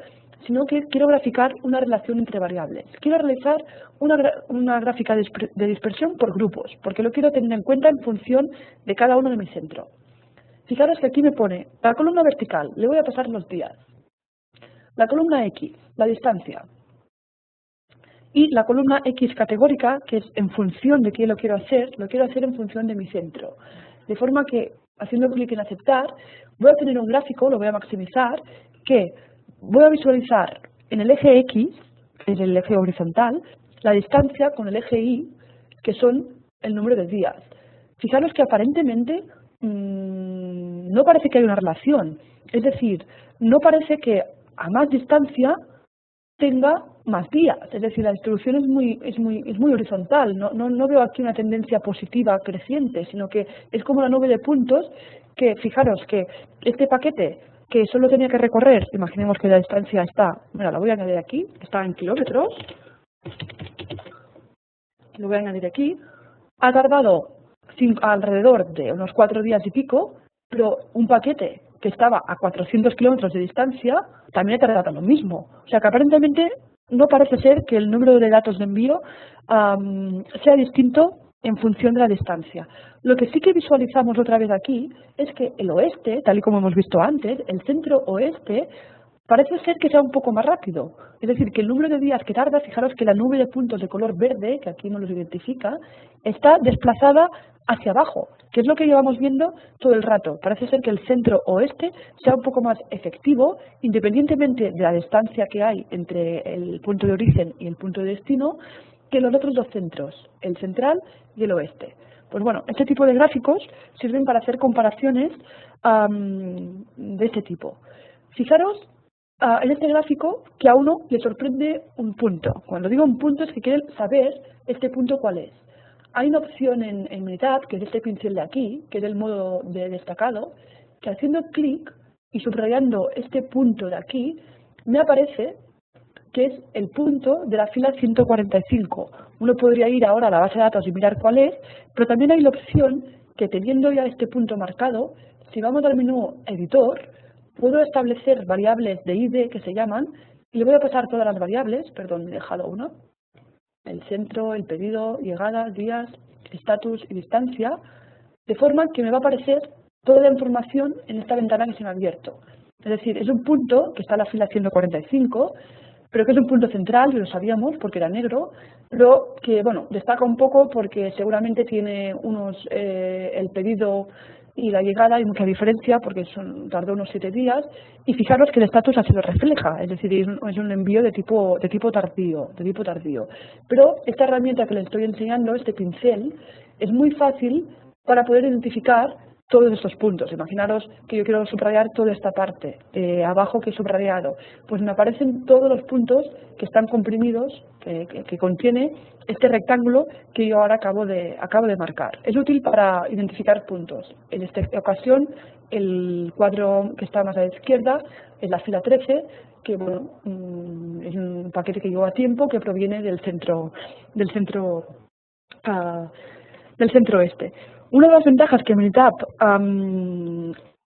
sino que quiero graficar una relación entre variables. Quiero realizar una gráfica de dispersión por grupos, porque lo quiero tener en cuenta en función de cada uno de mis centros. Fijaros que aquí me pone la columna vertical, le voy a pasar los días. La columna X, la distancia. Y la columna X categórica, que es en función de qué lo quiero hacer en función de mi centro. De forma que, haciendo clic en aceptar, voy a tener un gráfico, lo voy a maximizar, que voy a visualizar en el eje X, que es el eje horizontal, la distancia con el eje Y, que son el número de días. Fijaros que aparentemente no parece que haya una relación. Es decir, no parece que a más distancia tenga más días, es decir, la distribución es muy horizontal, no veo aquí una tendencia positiva creciente, sino que es como la nube de puntos que, fijaros que este paquete que solo tenía que recorrer, imaginemos que la distancia está, mira, la voy a añadir aquí, está en kilómetros, lo voy a añadir aquí, ha tardado alrededor de unos 4 días y pico, pero un paquete que estaba a 400 kilómetros de distancia también ha tardado lo mismo. O sea que aparentemente no parece ser que el número de datos de envío sea distinto en función de la distancia. Lo que sí que visualizamos otra vez aquí es que el oeste, tal y como hemos visto antes, el centro oeste, parece ser que sea un poco más rápido. Es decir, que el número de días que tarda, fijaros que la nube de puntos de color verde, que aquí nos los identifica, está desplazada hacia abajo, que es lo que llevamos viendo todo el rato. Parece ser que el centro oeste sea un poco más efectivo, independientemente de la distancia que hay entre el punto de origen y el punto de destino, que los otros dos centros, el central y el oeste. Pues bueno, este tipo de gráficos sirven para hacer comparaciones de este tipo. Fijaros en este gráfico que a uno le sorprende un punto. Cuando digo un punto es que quieren saber este punto cuál es. Hay una opción en Minitab, que es este pincel de aquí, que es el modo de destacado, que haciendo clic y subrayando este punto de aquí, me aparece que es el punto de la fila 145. Uno podría ir ahora a la base de datos y mirar cuál es, pero también hay la opción que teniendo ya este punto marcado, si vamos al menú editor, puedo establecer variables de ID que se llaman, y le voy a pasar todas las variables, perdón, me he dejado una, el centro, el pedido, llegadas, días, estatus y distancia, de forma que me va a aparecer toda la información en esta ventana que se me ha abierto. Es decir, es un punto que está en la fila 145, pero que es un punto central, y lo sabíamos porque era negro, pero que, bueno, destaca un poco porque seguramente tiene el pedido y la llegada hay mucha diferencia porque tardó unos 7 días, y fijaros que el estatus así lo refleja, es decir, es un envío de tipo tardío. Pero esta herramienta que les estoy enseñando, este pincel, es muy fácil para poder identificar todos estos puntos. Imaginaros que yo quiero subrayar toda esta parte, abajo que he subrayado, pues me aparecen todos los puntos que están comprimidos, que contiene este rectángulo que yo ahora acabo de marcar. Es útil para identificar puntos. En esta ocasión, el cuadro que está más a la izquierda es la fila 13, que bueno, es un paquete que llevo a tiempo, que proviene del centro este. Una de las ventajas que Minitab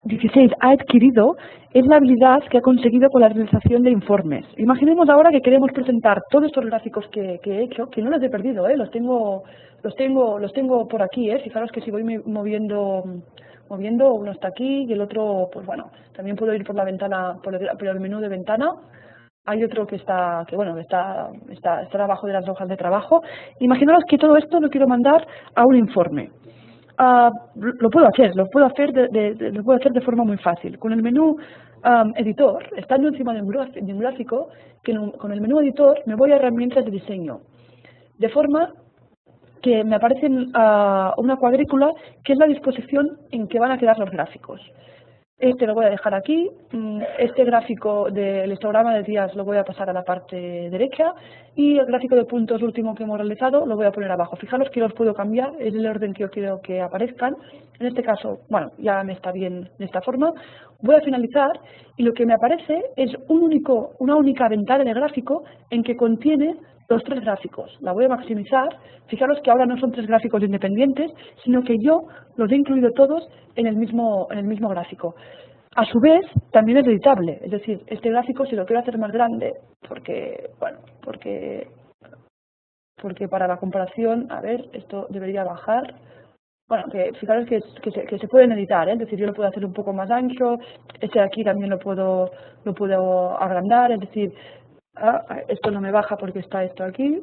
16 ha adquirido es la habilidad que ha conseguido con la realización de informes. Imaginemos ahora que queremos presentar todos estos gráficos que he hecho, que no los he perdido, los tengo por aquí, fijaros que si voy moviendo, uno está aquí y el otro, pues bueno, también puedo ir por la ventana, por el menú de ventana. Hay otro que está abajo de las hojas de trabajo. Imaginaros que todo esto lo quiero mandar a un informe. Lo puedo hacer de forma muy fácil. Con el menú editor, estando encima de un gráfico, con el menú editor me voy a herramientas de diseño. De forma que me aparece una cuadrícula que es la disposición en que van a quedar los gráficos. Este lo voy a dejar aquí, este gráfico del histograma de días lo voy a pasar a la parte derecha y el gráfico de puntos último que hemos realizado lo voy a poner abajo. Fijaros que los puedo cambiar, es el orden que yo quiero que aparezcan. En este caso, bueno, ya me está bien de esta forma. Voy a finalizar y lo que me aparece es una única ventana de gráfico en que contiene los 3 gráficos. La voy a maximizar. Fijaros que ahora no son 3 gráficos independientes, sino que yo los he incluido todos en el mismo gráfico. A su vez, también es editable. Es decir, este gráfico, si lo quiero hacer más grande, porque para la comparación, a ver, esto debería bajar. bueno, que fijaros que se pueden editar, es decir, yo lo puedo hacer un poco más ancho, este de aquí también lo puedo agrandar, es decir, esto no me baja porque está esto aquí.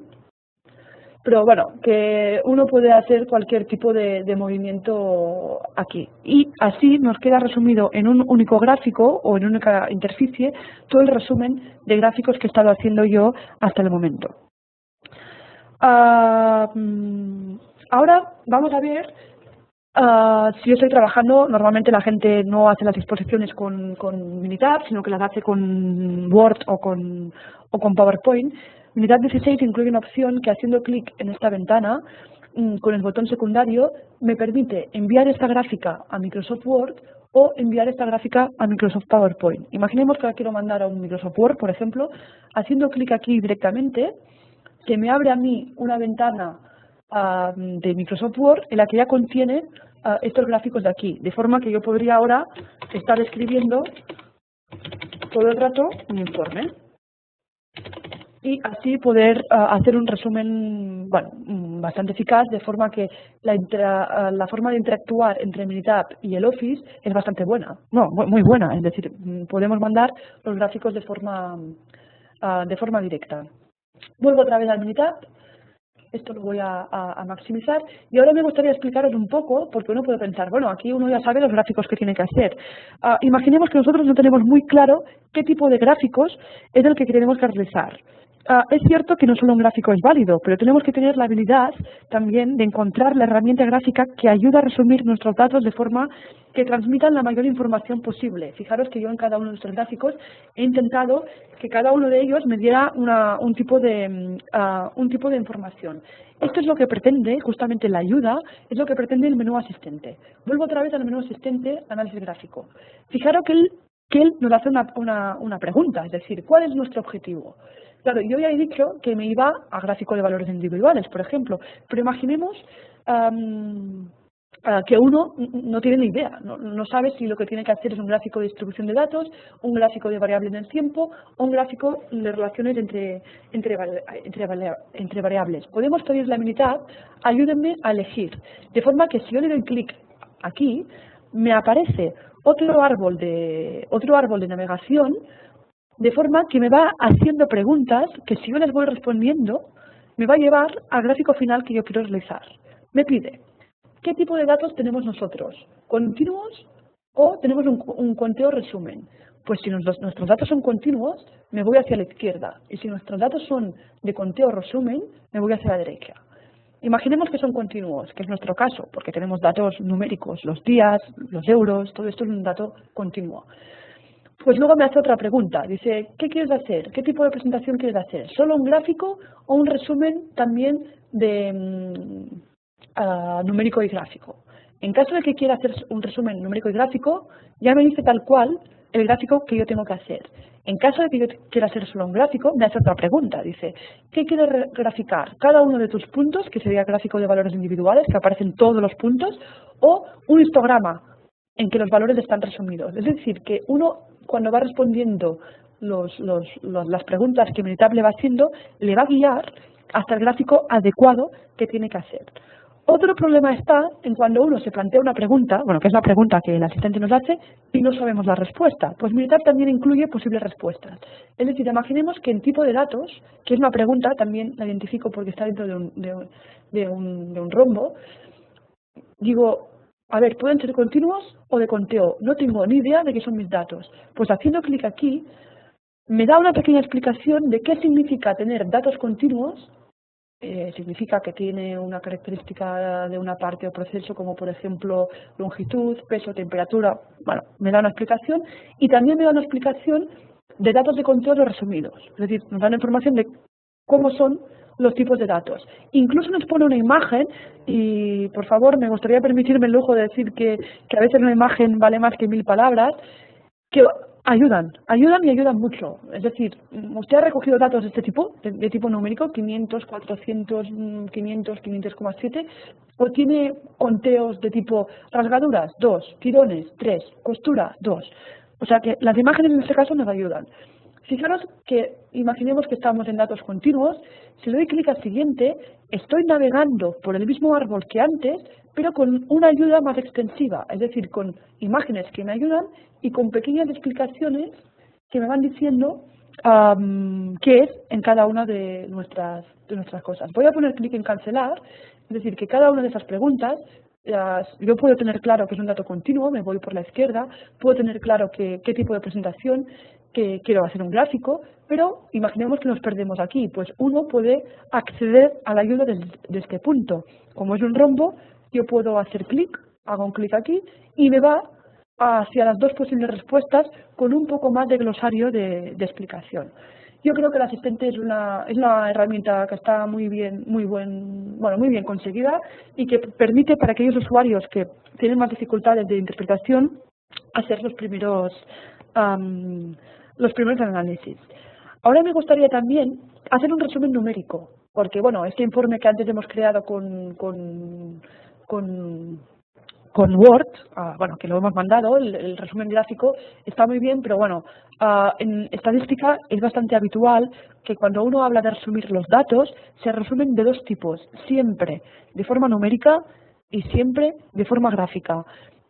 Pero bueno, que uno puede hacer cualquier tipo de movimiento aquí. Y así nos queda resumido en un único gráfico o en una única interficie todo el resumen de gráficos que he estado haciendo yo hasta el momento. Ahora vamos a ver si yo estoy trabajando. Normalmente la gente no hace las exposiciones con Minitab, sino que las hace con Word o con PowerPoint. Minitab 16 incluye una opción que haciendo clic en esta ventana, con el botón secundario, me permite enviar esta gráfica a Microsoft Word o enviar esta gráfica a Microsoft PowerPoint. Imaginemos que la quiero mandar a un Microsoft Word, por ejemplo, haciendo clic aquí directamente, que me abre a mí una ventana de Microsoft Word en la que ya contiene estos gráficos de aquí, de forma que yo podría ahora estar escribiendo todo el rato un informe y así poder hacer un resumen bastante eficaz, de forma que la forma de interactuar entre Minitab y el Office es bastante buena, muy buena, es decir, podemos mandar los gráficos de forma directa. Vuelvo otra vez al Minitab. Esto lo voy a maximizar y ahora me gustaría explicaros un poco, porque uno puede pensar, bueno, aquí uno ya sabe los gráficos que tiene que hacer. Imaginemos que nosotros no tenemos muy claro qué tipo de gráficos es el que tenemos que realizar. Es cierto que no solo un gráfico es válido, pero tenemos que tener la habilidad también de encontrar la herramienta gráfica que ayuda a resumir nuestros datos de forma que transmitan la mayor información posible. Fijaros que yo en cada uno de estos gráficos he intentado que cada uno de ellos me diera un tipo de información. Esto es lo que pretende, justamente la ayuda, es lo que pretende el menú asistente. Vuelvo otra vez al menú asistente, análisis gráfico. Fijaros que él nos hace una pregunta, es decir, ¿cuál es nuestro objetivo? Claro, yo ya he dicho que me iba a gráfico de valores individuales, por ejemplo, pero imaginemos que uno no tiene ni idea, no sabe si lo que tiene que hacer es un gráfico de distribución de datos, un gráfico de variable en el tiempo o un gráfico de relaciones entre variables. Podemos pedirle a Minitab, ayúdenme a elegir, de forma que si yo le doy clic aquí, me aparece otro árbol de navegación, de forma que me va haciendo preguntas que si yo les voy respondiendo, me va a llevar al gráfico final que yo quiero realizar. Me pide, ¿qué tipo de datos tenemos nosotros? ¿Continuos o tenemos un conteo resumen? Pues si nuestros datos son continuos, me voy hacia la izquierda. Y si nuestros datos son de conteo resumen, me voy hacia la derecha. Imaginemos que son continuos, que es nuestro caso, porque tenemos datos numéricos, los días, los euros, todo esto es un dato continuo. Pues luego me hace otra pregunta, dice, ¿qué quieres hacer? ¿Qué tipo de presentación quieres hacer? ¿Solo un gráfico o un resumen también de numérico y gráfico? En caso de que quiera hacer un resumen numérico y gráfico, ya me dice tal cual el gráfico que yo tengo que hacer. En caso de que yo quiera hacer solo un gráfico, me hace otra pregunta, dice, ¿qué quieres graficar? ¿Cada uno de tus puntos, que sería el gráfico de valores individuales, que aparecen todos los puntos, o un histograma en que los valores están resumidos? Es decir, que uno, cuando va respondiendo las preguntas que Minitab le va haciendo, le va a guiar hasta el gráfico adecuado que tiene que hacer. Otro problema está en cuando uno se plantea una pregunta, que es la pregunta que el asistente nos hace, y no sabemos la respuesta. Pues Minitab también incluye posibles respuestas. Es decir, imaginemos que en tipo de datos, que es una pregunta, también la identifico porque está dentro de un rombo, digo, a ver, ¿pueden ser continuos o de conteo? No tengo ni idea de qué son mis datos. Pues haciendo clic aquí, me da una pequeña explicación de qué significa tener datos continuos. Significa que tiene una característica de una parte o proceso, como por ejemplo longitud, peso, temperatura. Bueno, me da una explicación y también me da una explicación de datos de conteo resumidos. Es decir, nos da una información de cómo son los tipos de datos. Incluso nos pone una imagen y, por favor, me gustaría permitirme el lujo de decir que a veces una imagen vale más que 1000 palabras, que ayudan y ayudan mucho. Es decir, usted ha recogido datos de este tipo, de tipo numérico, 500, 400, 500, 500,7, o tiene conteos de tipo rasgaduras, 2, tirones, 3, costura, 2. O sea que las imágenes en este caso nos ayudan. Fijaros que imaginemos que estamos en datos continuos, si le doy clic al siguiente, estoy navegando por el mismo árbol que antes, pero con una ayuda más extensiva, es decir, con imágenes que me ayudan y con pequeñas explicaciones que me van diciendo qué es en cada una de nuestras cosas. Voy a poner clic en cancelar, es decir, que cada una de esas preguntas, yo puedo tener claro que es un dato continuo, me voy por la izquierda, puedo tener claro qué tipo de presentación, que quiero hacer un gráfico, pero imaginemos que nos perdemos aquí, pues uno puede acceder a la ayuda desde este punto. Como es un rombo, yo puedo hacer clic, hago un clic aquí y me va hacia las dos posibles respuestas con un poco más de glosario de explicación. Yo creo que el asistente es una herramienta que está muy bien conseguida y que permite para aquellos usuarios que tienen más dificultades de interpretación hacer los primeros análisis. Ahora me gustaría también hacer un resumen numérico, porque bueno, este informe que antes hemos creado con Word, bueno, que lo hemos mandado, el resumen gráfico está muy bien, pero bueno, en estadística es bastante habitual que cuando uno habla de resumir los datos, se resumen de dos tipos, siempre de forma numérica y siempre de forma gráfica.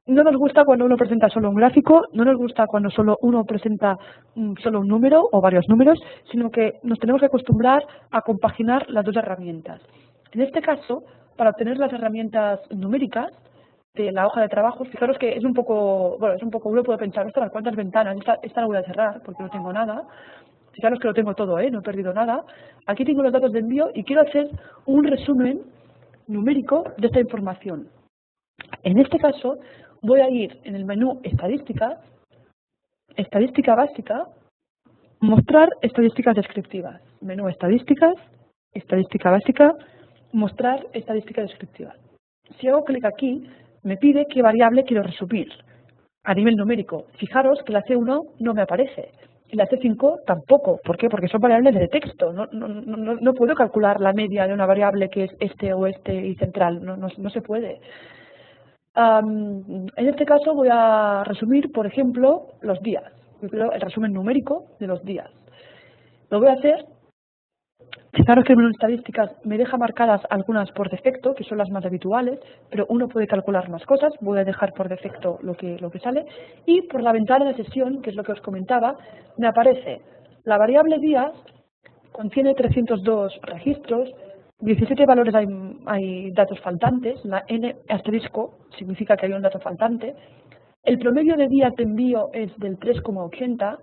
No nos gusta cuando uno presenta solo un gráfico, no nos gusta cuando solo uno presenta solo un número o varios números, sino que nos tenemos que acostumbrar a compaginar las dos herramientas. En este caso, para obtener las herramientas numéricas de la hoja de trabajo, fijaros que es un poco, uno puede pensar, ostras, ¿cuántas ventanas? Esta la voy a cerrar porque no tengo nada. Fijaros que lo tengo todo, no he perdido nada. Aquí tengo los datos de envío y quiero hacer un resumen numérico de esta información. En este caso, voy a ir en el menú Estadística, Estadística básica, Mostrar estadísticas descriptivas. Menú Estadísticas, Estadística básica, Mostrar estadísticas descriptivas. Si hago clic aquí, me pide qué variable quiero resumir a nivel numérico. Fijaros que la C1 no me aparece y la C5 tampoco. ¿Por qué? Porque son variables de texto. No puedo calcular la media de una variable que es este, oeste y central. No se puede. En este caso voy a resumir, por ejemplo, los días. Yo quiero el resumen numérico de los días. Lo voy a hacer. Fijaros que el menú de estadísticas me deja marcadas algunas por defecto, que son las más habituales, pero uno puede calcular más cosas. Voy a dejar por defecto lo que sale. Y por la ventana de sesión, que es lo que os comentaba, me aparece la variable días, contiene 302 registros, 17 valores hay datos faltantes, la n asterisco significa que hay un dato faltante, el promedio de días de envío es del 3,80,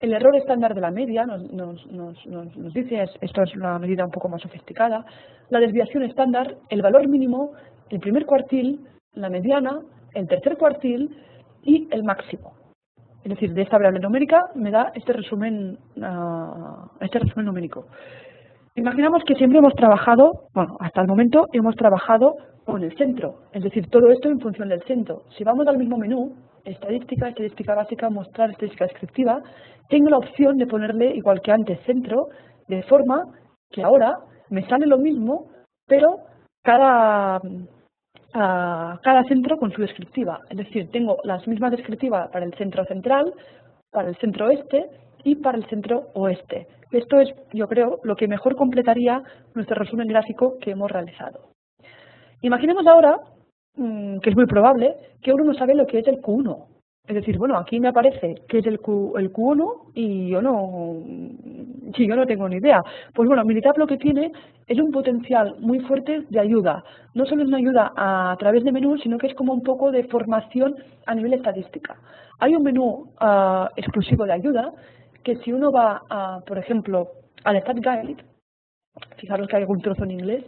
el error estándar de la media nos dice, esto es una medida un poco más sofisticada, la desviación estándar, el valor mínimo, el primer cuartil, la mediana, el tercer cuartil y el máximo. Es decir, de esta variable numérica me da este resumen numérico. Imaginamos que siempre hemos trabajado, bueno, hasta el momento hemos trabajado con el centro, es decir, todo esto en función del centro. Si vamos al mismo menú, estadística, estadística básica, mostrar estadística descriptiva, tengo la opción de ponerle, igual que antes, centro, de forma que ahora me sale lo mismo, pero cada centro con su descriptiva. Es decir, tengo las mismas descriptivas para el centro central, para el centro este y para el centro oeste. Esto es, yo creo, lo que mejor completaría nuestro resumen gráfico que hemos realizado. Imaginemos ahora, que es muy probable, que uno no sabe lo que es el Q1. Es decir, bueno, aquí me aparece que es el Q1 y yo no tengo ni idea. Pues bueno, Minitab lo que tiene es un potencial muy fuerte de ayuda. No solo es una ayuda a través de menús, sino que es como un poco de formación a nivel estadística. Hay un menú exclusivo de ayuda que si uno va, por ejemplo, al Stat Guide, fijaros que hay algún trozo en inglés,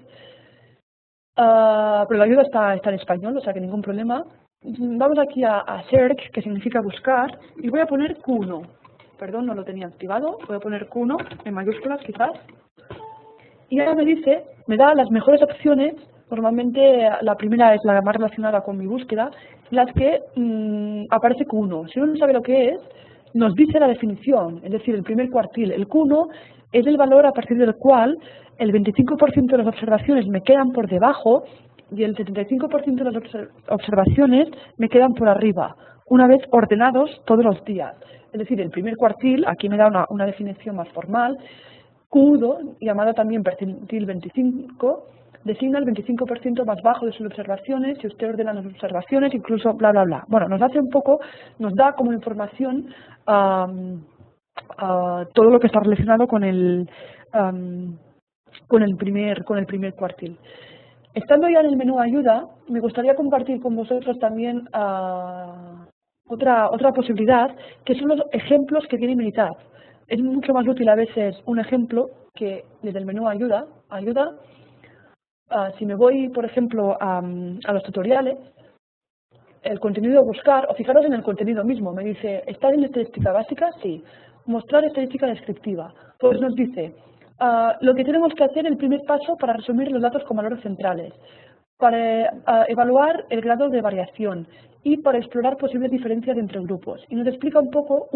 pero la ayuda está en español, o sea que ningún problema. Vamos aquí a Search, que significa buscar, y voy a poner Q1. Perdón, no lo tenía activado. Voy a poner Q1 en mayúsculas, quizás. Y ahora me da las mejores opciones. Normalmente la primera es la más relacionada con mi búsqueda, en las que aparece Q1. Si uno no sabe lo que es, nos dice la definición, es decir, el primer cuartil. El Q1 es el valor a partir del cual el 25% de las observaciones me quedan por debajo y el 75% de las observaciones me quedan por arriba, una vez ordenados todos los días. Es decir, el primer cuartil, aquí me da una definición más formal, QUDO, llamado también percentil 25, designa el 25% más bajo de sus observaciones. Si usted ordena las observaciones, incluso bla, bla, bla. Bueno, nos hace un poco, nos da como información todo lo que está relacionado con el primer cuartil. Estando ya en el menú ayuda, me gustaría compartir con vosotros también otra posibilidad, que son los ejemplos que tiene Minitab. Es mucho más útil a veces un ejemplo que desde el menú ayuda. Si me voy, por ejemplo, a los tutoriales, el contenido a buscar, o fijaros en el contenido mismo, me dice, ¿está en estadística básica? Sí. Mostrar estadística descriptiva. Pues nos dice, lo que tenemos que hacer, el primer paso para resumir los datos con valores centrales, para evaluar el grado de variación y para explorar posibles diferencias entre grupos. Y nos explica un poco,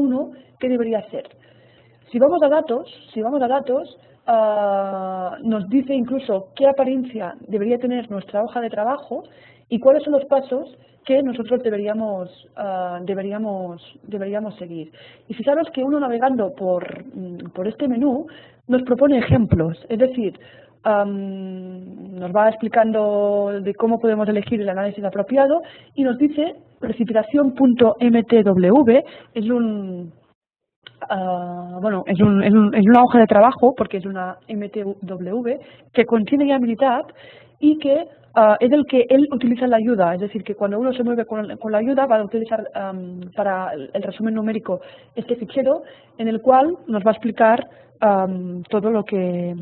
qué debería ser. Si vamos a datos, nos dice incluso qué apariencia debería tener nuestra hoja de trabajo y cuáles son los pasos que nosotros deberíamos seguir. Y fijaros que uno navegando por este menú nos propone ejemplos, es decir, nos va explicando de cómo podemos elegir el análisis apropiado y nos dice precipitación.mtw es una hoja de trabajo, porque es una MTW, que contiene ya Minitab y que es el que él utiliza en la ayuda. Es decir, que cuando uno se mueve con la ayuda va a utilizar para el resumen numérico este fichero, en el cual nos va a explicar todo lo que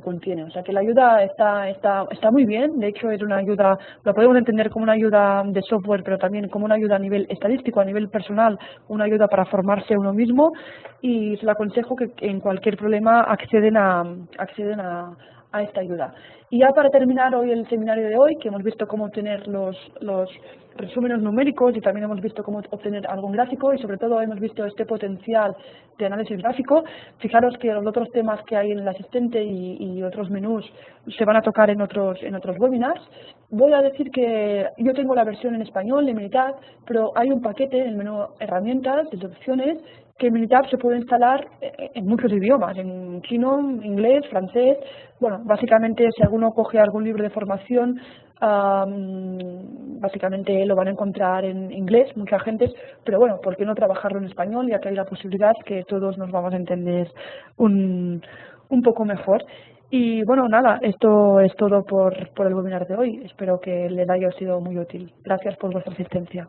contiene. O sea que la ayuda está muy bien. De hecho, es una ayuda, lo podemos entender como una ayuda de software, pero también como una ayuda a nivel estadístico, a nivel personal, una ayuda para formarse uno mismo, y se le aconsejo que en cualquier problema acceden a esta ayuda. Y ya para terminar hoy el seminario de hoy, que hemos visto cómo obtener los resúmenes numéricos y también hemos visto cómo obtener algún gráfico y sobre todo hemos visto este potencial de análisis gráfico. Fijaros que los otros temas que hay en el asistente y otros menús se van a tocar en otros webinars. Voy a decir que yo tengo la versión en español de Minitab, pero hay un paquete en el menú herramientas, de opciones, que Minitab se puede instalar en muchos idiomas, en chino, inglés, francés. Bueno, básicamente si alguno coge algún libro de formación, básicamente lo van a encontrar en inglés, mucha gente, pero bueno, ¿por qué no trabajarlo en español? Ya que hay la posibilidad que todos nos vamos a entender un poco mejor. Y bueno, nada, esto es todo por el webinar de hoy. Espero que les haya sido muy útil. Gracias por vuestra asistencia.